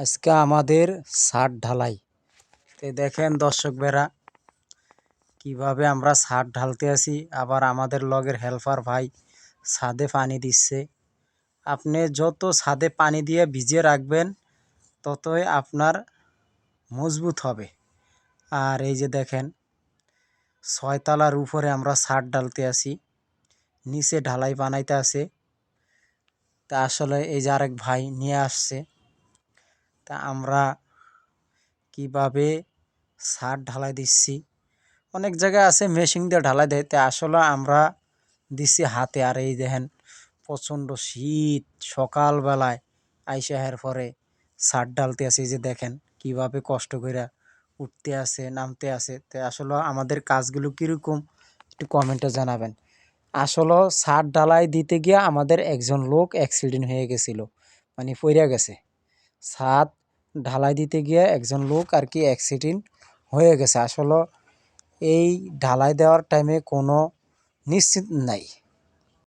আজকে আমাদের ছাদ ঢালাই। তো দেখেন দর্শক বেরা কিভাবে আমরা ছাদ ঢালতে আসি, আবার আমাদের লগের হেল্পার ভাই ছাদে পানি দিচ্ছে। আপনি যত ছাদে পানি দিয়ে ভিজিয়ে রাখবেন ততই আপনার মজবুত হবে। আর এই যে দেখেন 6 তলার উপরে আমরা ছাদ ঢালতে আসি, নিচে ঢালাই বানাইতে আছে। তা আসলে এই যে আরেক ভাই নিয়ে আসছে। তা আমরা কিভাবে ছাদ ঢালাই দিচ্ছি, অনেক জায়গায় আছে মেশিন দিয়ে ঢালাই দেয়, তা আসলে আমরা দিচ্ছি হাতে। আর এই দেখেন প্রচণ্ড শীত, সকালবেলায় আইসা হের পরে ছাদ ঢালতে আছে। এই যে দেখেন কিভাবে কষ্ট করে উঠতে আছে নামতে আছে। তো আসলে আমাদের কাজগুলো কীরকম একটু কমেন্টে জানাবেন। আসলে ছাদ ঢালাই দিতে গিয়ে আমাদের একজন লোক অ্যাক্সিডেন্ট হয়ে গেছিল, মানে পইরা গেছে। ছাদ ঢালাই দিতে গিয়ে একজন লোক আর কি অ্যাক্সিডেন্ট হয়ে গেছে। আসলে এই ঢালাই দেওয়ার টাইমে কোনো নিশ্চিত নাই।